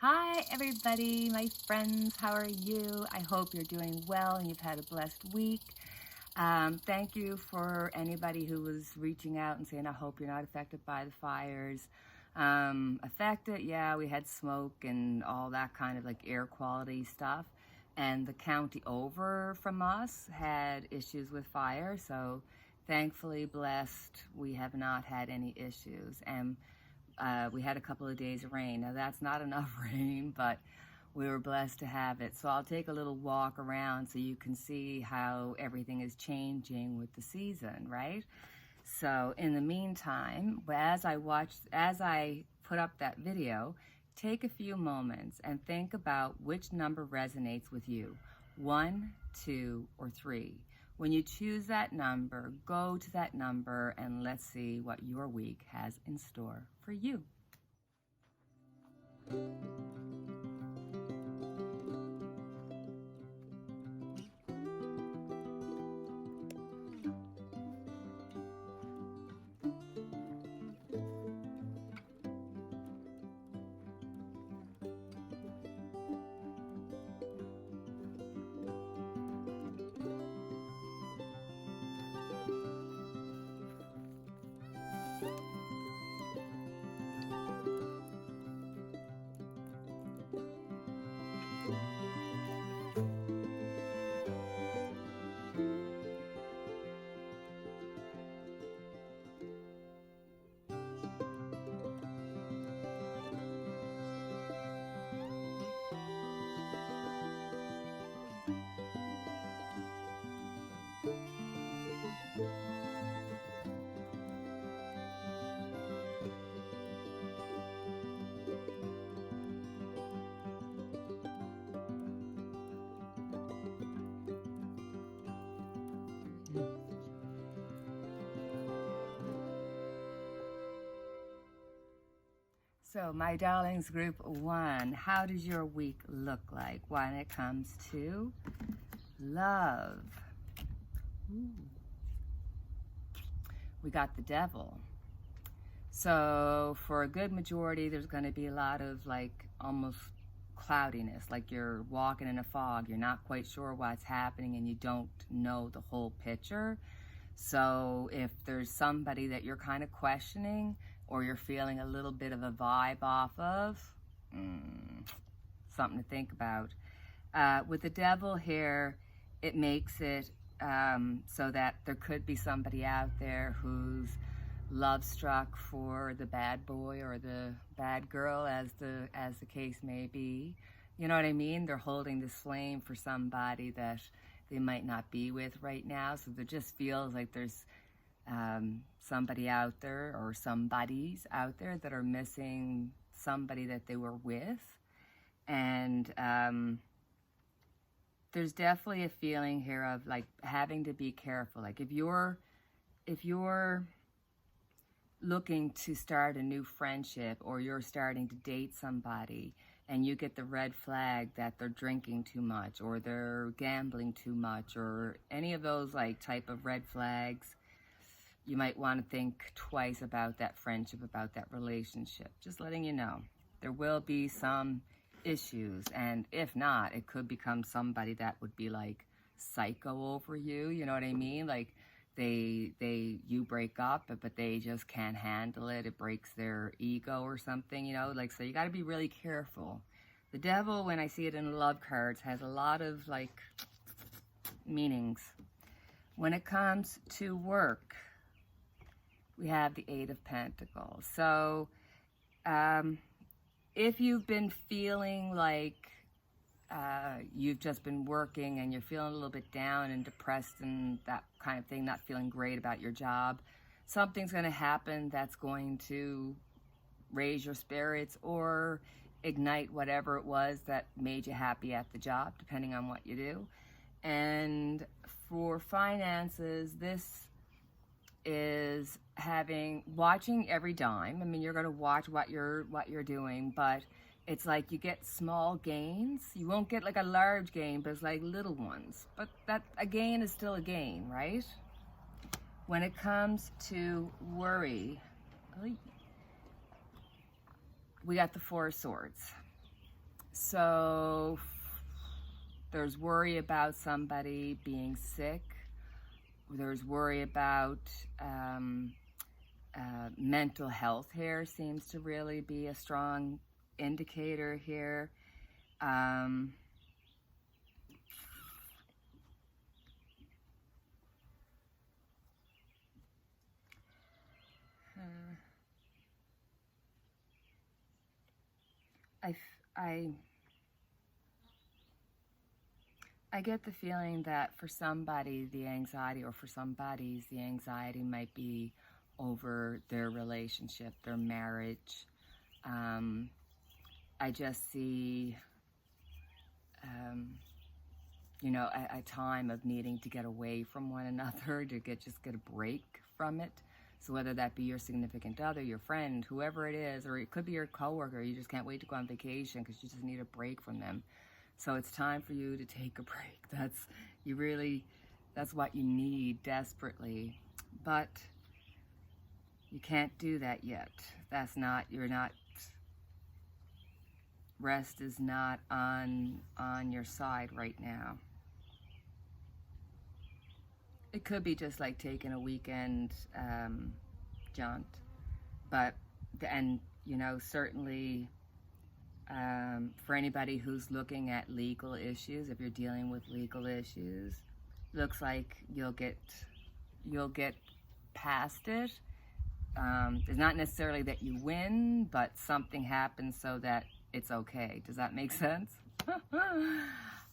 Hi, everybody, my friends. How are you? I hope you're doing well and you've had a blessed week. Thank you for anybody who was reaching out and saying, I hope you're not affected by the fires. Affected, yeah, we had smoke and all that kind of like air quality stuff. And the county over from us had issues with fire. So thankfully blessed, we have not had any issues. And we had a couple of days of rain. Now that's not enough rain, but we were blessed to have it. So I'll take a little walk around so you can see how everything is changing with the season, right? So in the meantime, as I put up that video, take a few moments and think about which number resonates with you, 1, 2, or 3. When you choose that number, go to that number and let's see what your week has in store for you. So my darlings, group 1, how does your week look like when it comes to love? Ooh. We got the devil. So for a good majority, there's going to be a lot of like almost cloudiness, like you're walking in a fog. You're not quite sure what's happening and you don't know the whole picture. So if there's somebody that you're kind of questioning or you're feeling a little bit of a vibe off of, something to think about. With the devil here, it makes it so that there could be somebody out there who's love struck for the bad boy or the bad girl, as the case may be. You know what I mean? They're holding this flame for somebody that they might not be with right now. So there just feels like there's somebody out there or somebodies out there that are missing somebody that they were with. And there's definitely a feeling here of like having to be careful. Like if you're looking to start a new friendship or you're starting to date somebody and you get the red flag that they're drinking too much or they're gambling too much or any of those like type of red flags, you might want to think twice about that friendship, about that relationship. Just letting you know, there will be some issues, and if not, it could become somebody that would be like psycho over you, you know what I mean? Like you break up, but they just can't handle it. It breaks their ego or something, you know, like, so you got to be really careful. The devil, when I see it in love cards, has a lot of like meanings. When it comes to work, we have the 8 of Pentacles. So if you've been feeling like you've just been working and you're feeling a little bit down and depressed and that kind of thing, not feeling great about your job, something's going to happen that's going to raise your spirits or ignite whatever it was that made you happy at the job, depending on what you do. And for finances, this is watching every dime. I mean, you're going to watch what you're doing, but it's like you get small gains. You won't get like a large gain, but it's like little ones. But that a gain is still a gain, right? When it comes to worry, we got the 4 of Swords. So there's worry about somebody being sick. There's worry about mental health here seems to really be a strong indicator here. I get the feeling that for somebody the anxiety, or for some bodies the anxiety might be over their relationship, their marriage. I just see, a time of needing to get away from one another, to just get a break from it. So whether that be your significant other, your friend, whoever it is, or it could be your coworker, you just can't wait to go on vacation because you just need a break from them. So it's time for you to take a break. That's what you need desperately. But you can't do that yet. Rest is not on your side right now. It could be just like taking a weekend jaunt, but certainly for anybody who's looking at legal issues, if you're dealing with legal issues, looks like you'll get past it. It's not necessarily that you win, but something happens so that it's okay. Does that make sense?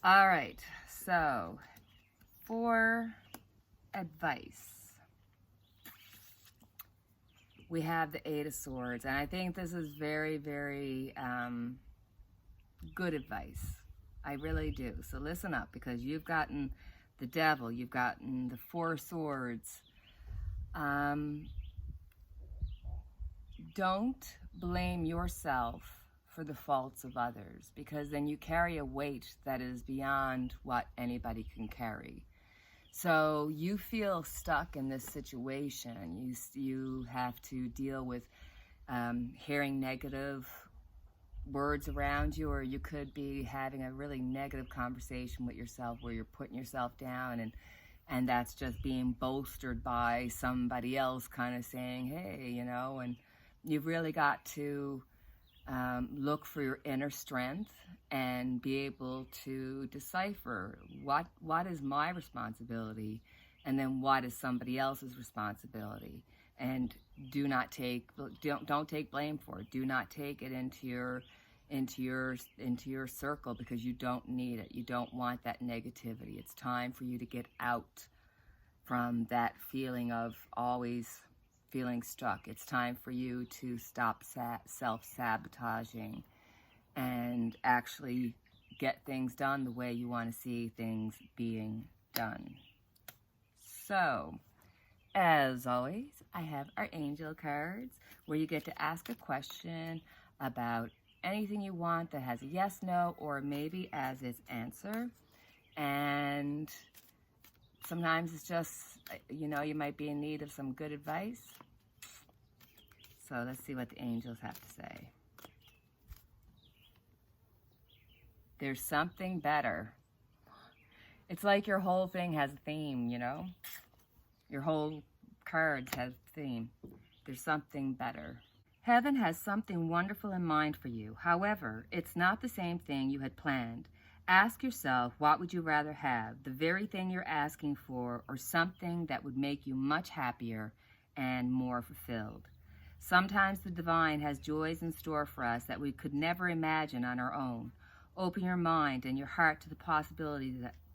All right, so for advice, we have the Eight of Swords, and I think this is very, very good advice. I really do. So listen up, because you've gotten the Devil, you've gotten the Four of Swords. Don't blame yourself for the faults of others, because then you carry a weight that is beyond what anybody can carry. So you feel stuck in this situation. You have to deal with hearing negative words around you, or you could be having a really negative conversation with yourself where you're putting yourself down, and that's just being bolstered by somebody else kind of saying, hey, and you've really got to look for your inner strength and be able to decipher what is my responsibility, and then what is somebody else's responsibility. And don't take blame for it. Do not take it into your circle, because you don't need it. You don't want that negativity. It's time for you to get out from that feeling of always feeling stuck. It's time for you to stop self-sabotaging and actually get things done the way you want to see things being done. So, as always, I have our angel cards, where you get to ask a question about anything you want that has a yes, no, or maybe as its answer. And sometimes it's just, you might be in need of some good advice. So let's see what the angels have to say. There's something better. It's like your whole thing has a theme, Your whole cards have a theme. There's something better. Heaven has something wonderful in mind for you. However, it's not the same thing you had planned. Ask yourself, what would you rather have? The very thing you're asking for, or something that would make you much happier and more fulfilled? Sometimes the divine has joys in store for us that we could never imagine on our own. Open your mind and your heart to the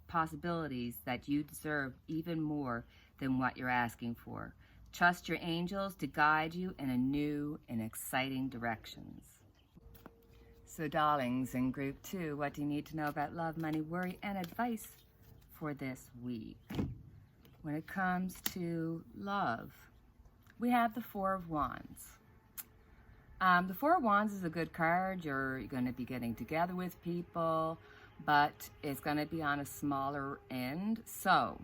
possibilities that you deserve even more than what you're asking for. Trust your angels to guide you in a new and exciting directions. So darlings, in group 2, what do you need to know about love, money, worry, and advice for this week? When it comes to love, we have the Four of Wands. The Four of Wands is a good card. You're going to be getting together with people, but it's going to be on a smaller end. So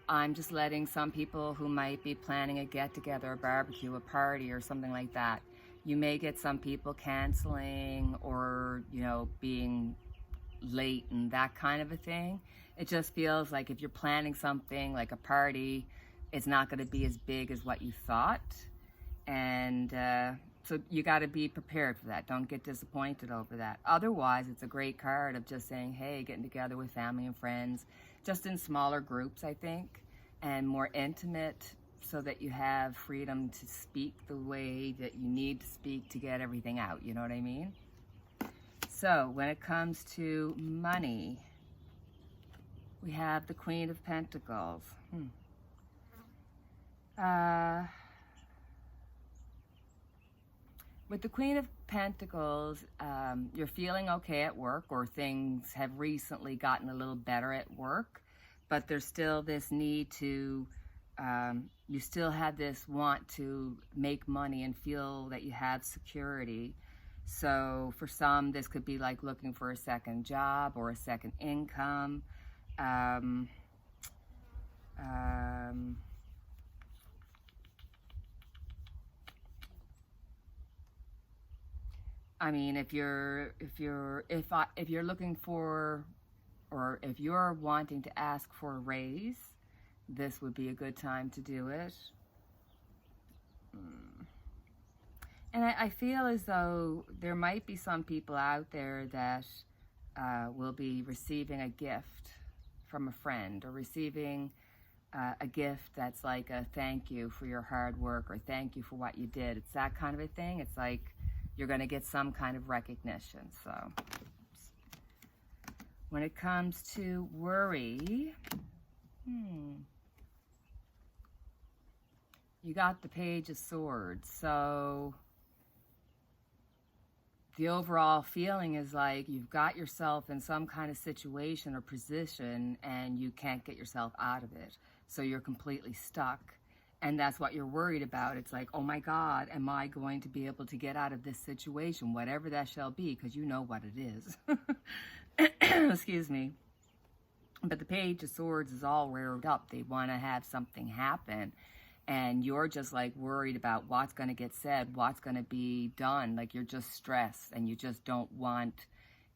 I'm just letting some people who might be planning a get-together, a barbecue, a party, or something like that, You may get some people canceling or, you know, being late and that kind of a thing. It just feels like if you're planning something like a party, it's not going to be as big as what you thought. And so you got to be prepared for that. Don't get disappointed over that. Otherwise, it's a great card of just saying, hey, getting together with family and friends, just in smaller groups, I think, and more intimate, so that you have freedom to speak the way that you need to speak to get everything out. You know what I mean? So when it comes to money, we have the Queen of Pentacles. With the Queen of Pentacles, you're feeling okay at work, or things have recently gotten a little better at work, but there's still this need to, you still have this want to make money and feel that you have security. So for some, this could be like looking for a second job or a second income. I mean, if you're looking for, or if you're wanting to ask for a raise, this would be a good time to do it. And I feel as though there might be some people out there that will be receiving a gift from a friend, or receiving a gift that's like a thank you for your hard work, or thank you for what you did. It's that kind of a thing. It's like you're going to get some kind of recognition. So when it comes to worry, you got the Page of Swords. So the overall feeling is like you've got yourself in some kind of situation or position and you can't get yourself out of it. So you're completely stuck. And that's what you're worried about. It's like, oh my God, am I going to be able to get out of this situation, whatever that shall be, because you know what it is. Excuse me. But the Page of Swords is all reared up. They want to have something happen. And you're just like worried about what's going to get said, what's going to be done. Like you're just stressed and you just don't want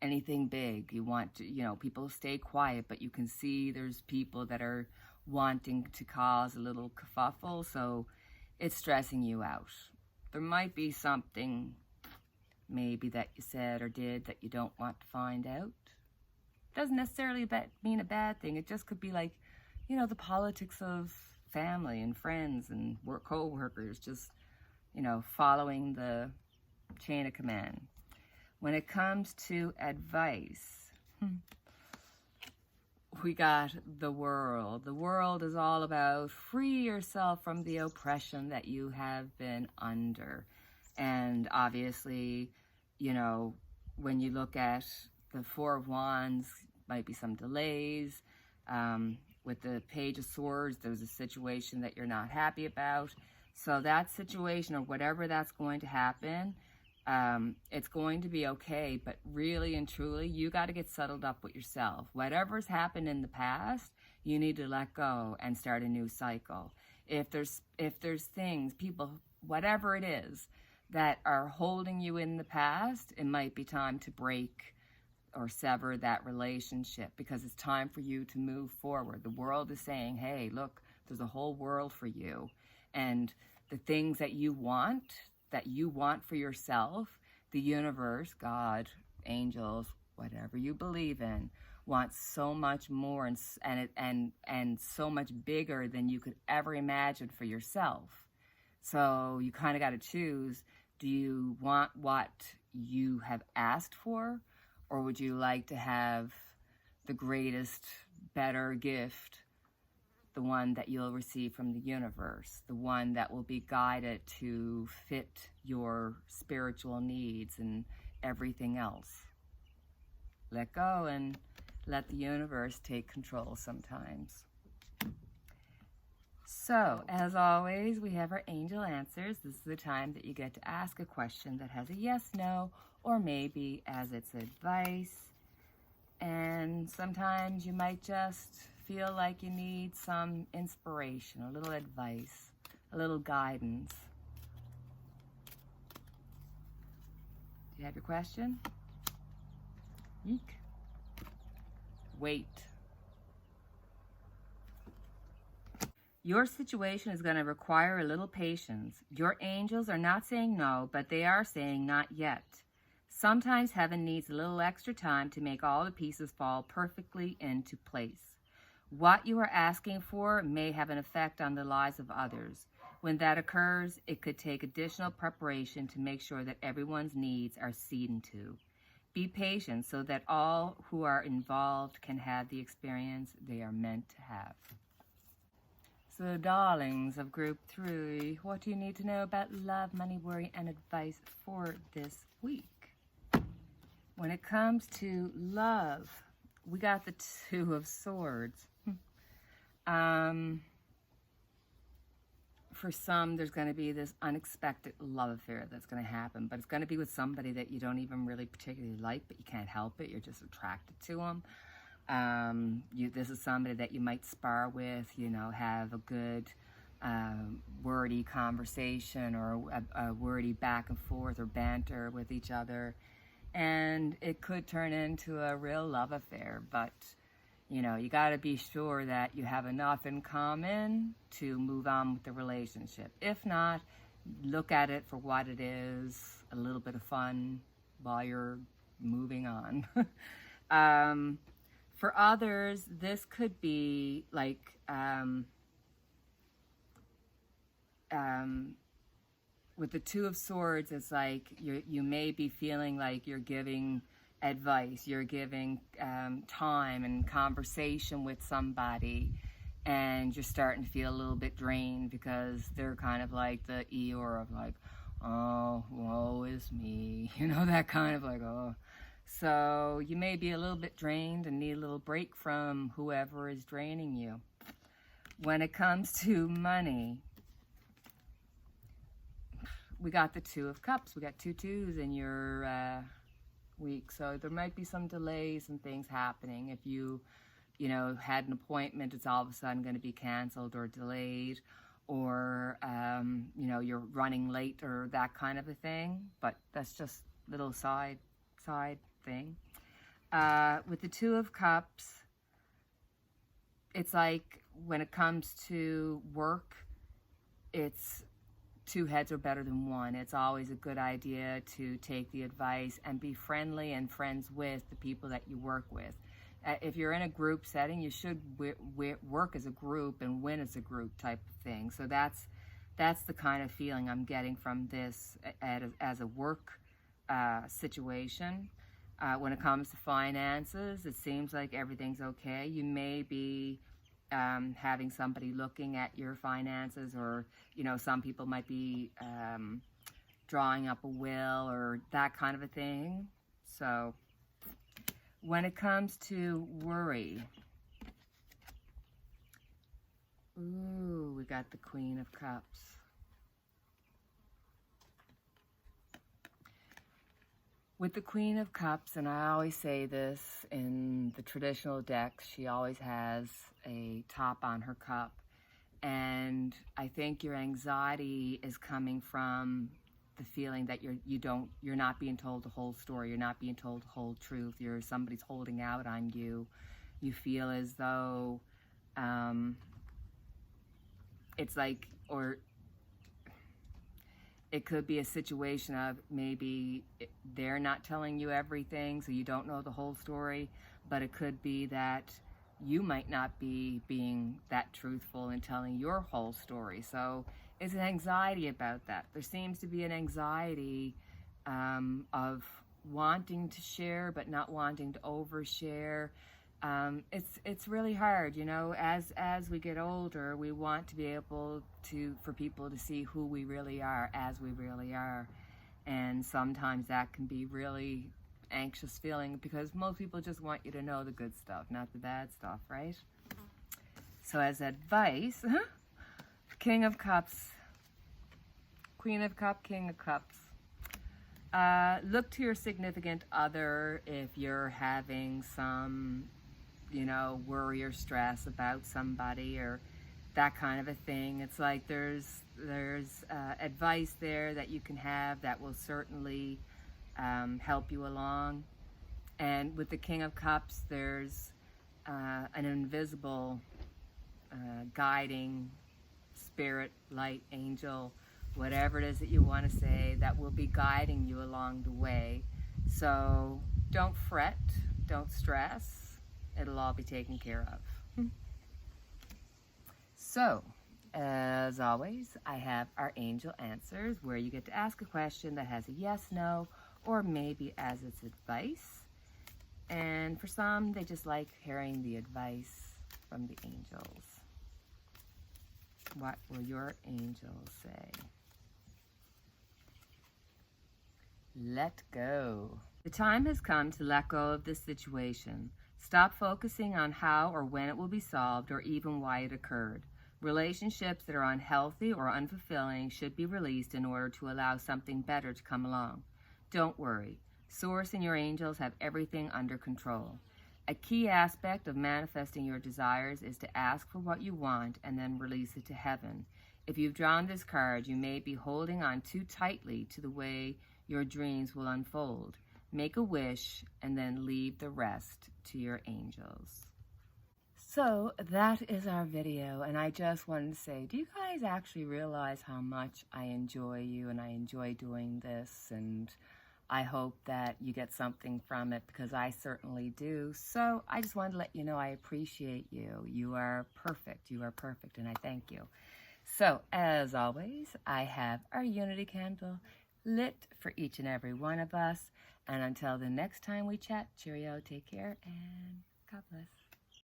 anything big. You want to, you know, people stay quiet, but you can see there's people that are wanting to cause a little kerfuffle, so it's stressing you out. There might be something maybe that you said or did that you don't want to find out. Doesn't necessarily mean a bad thing. It just could be like, you know, the politics of family and friends and co-workers, just, you know, following the chain of command. When it comes to advice, we got the World. The World is all about free yourself from the oppression that you have been under. And obviously, you know, when you look at the Four of Wands, might be some delays. With the Page of Swords, there's a situation that you're not happy about. So that situation, or whatever that's going to happen, it's going to be okay, but really and truly, you got to get settled up with yourself. Whatever's happened in the past, you need to let go and start a new cycle. If there's things, people, whatever it is that are holding you in the past, it might be time to break or sever that relationship, because it's time for you to move forward. The world is saying, hey, look, there's a whole world for you. And the things that you want for yourself, the universe, God, angels, whatever you believe in, wants so much more and so much bigger than you could ever imagine for yourself. So you kind of got to choose, do you want what you have asked for, or would you like to have the greatest, better gift, the one that you'll receive from the universe, the one that will be guided to fit your spiritual needs and everything else? Let go and let the universe take control sometimes. So, as always, we have our angel answers. This is the time that you get to ask a question that has a yes, no, or maybe as its advice. And sometimes you might just feel like you need some inspiration, a little advice, a little guidance. You have your question? Eek. Wait. Your situation is going to require a little patience. Your angels are not saying no, but they are saying not yet. Sometimes heaven needs a little extra time to make all the pieces fall perfectly into place. What you are asking for may have an effect on the lives of others. When that occurs, it could take additional preparation to make sure that everyone's needs are seen to. Be patient so that all who are involved can have the experience they are meant to have. So, darlings of group 3, what do you need to know about love, money, worry, and advice for this week? When it comes to love, we got the 2 of Swords. For some, there's going to be this unexpected love affair that's going to happen, but it's going to be with somebody that you don't even really particularly like, but you can't help it. You're just attracted to them. This is somebody that you might spar with, have a good wordy conversation or a wordy back and forth or banter with each other. And it could turn into a real love affair, but you got to be sure that you have enough in common to move on with the relationship. If not, look at it for what it is, a little bit of fun while you're moving on. For others, this could be like with the 2 of Swords, it's like you may be feeling like you're giving advice, you're giving time and conversation with somebody, and you're starting to feel a little bit drained because they're kind of like the Eeyore of like, oh, woe is me, that kind of like, oh. So you may be a little bit drained and need a little break from whoever is draining you. When it comes to money, we got the 2 of Cups. We got 2 2s in your week. So there might be some delays and things happening. If you had an appointment, it's all of a sudden going to be canceled or delayed, or, you're running late or that kind of a thing. But that's just a little side thing. With the 2 of Cups, it's like when it comes to work, it's 2 heads are better than 1. It's always a good idea to take the advice and be friendly and friends with the people that you work with. If you're in a group setting, you should work as a group and win as a group type of thing. So that's the kind of feeling I'm getting from this as a work situation. When it comes to finances, it seems like everything's okay. You may be having somebody looking at your finances, or some people might be drawing up a will or that kind of a thing. So when it comes to worry, we got the Queen of Cups. With the Queen of Cups, and I always say this in the traditional decks, she always has a top on her cup. And I think your anxiety is coming from the feeling that you're not being told the whole story. You're not being told the whole truth. Somebody's holding out on you. You feel as though it's like, or it could be a situation of maybe they're not telling you everything, so you don't know the whole story, but it could be that you might not be being that truthful in telling your whole story. So it's an anxiety about that. There seems to be an anxiety of wanting to share but not wanting to overshare. It's really hard, as we get older, we want to be able for people to see who we really are as we really are. And sometimes that can be really anxious feeling, because most people just want you to know the good stuff, not the bad stuff, right? So as advice, King of Cups, Queen of Cups, King of Cups. Look to your significant other if you're having some worry or stress about somebody or that kind of a thing. It's like there's advice there that you can have that will certainly help you along. And with the King of Cups, there's an invisible guiding spirit, light, angel, whatever it is that you want to say, that will be guiding you along the way. So don't fret, don't stress, it'll all be taken care of. So, as always, I have our angel answers, where you get to ask a question that has a yes, no, or maybe as its advice. And for some, they just like hearing the advice from the angels. What will your angels say? Let go. The time has come to let go of this situation. Stop focusing on how or when it will be solved, or even why it occurred. Relationships that are unhealthy or unfulfilling should be released in order to allow something better to come along. Don't worry. Source and your angels have everything under control. A key aspect of manifesting your desires is to ask for what you want and then release it to heaven. If you've drawn this card, you may be holding on too tightly to the way your dreams will unfold. Make a wish and then leave the rest to your angels. So that is our video, and I just wanted to say, do you guys actually realize how much I enjoy you and I enjoy doing this? And I hope that you get something from it, because I certainly do. So I just wanted to let you know I appreciate you. You are perfect. You are perfect, and I thank you. So as always, I have our unity candle lit for each and every one of us. And until the next time we chat, cheerio, take care, and God bless.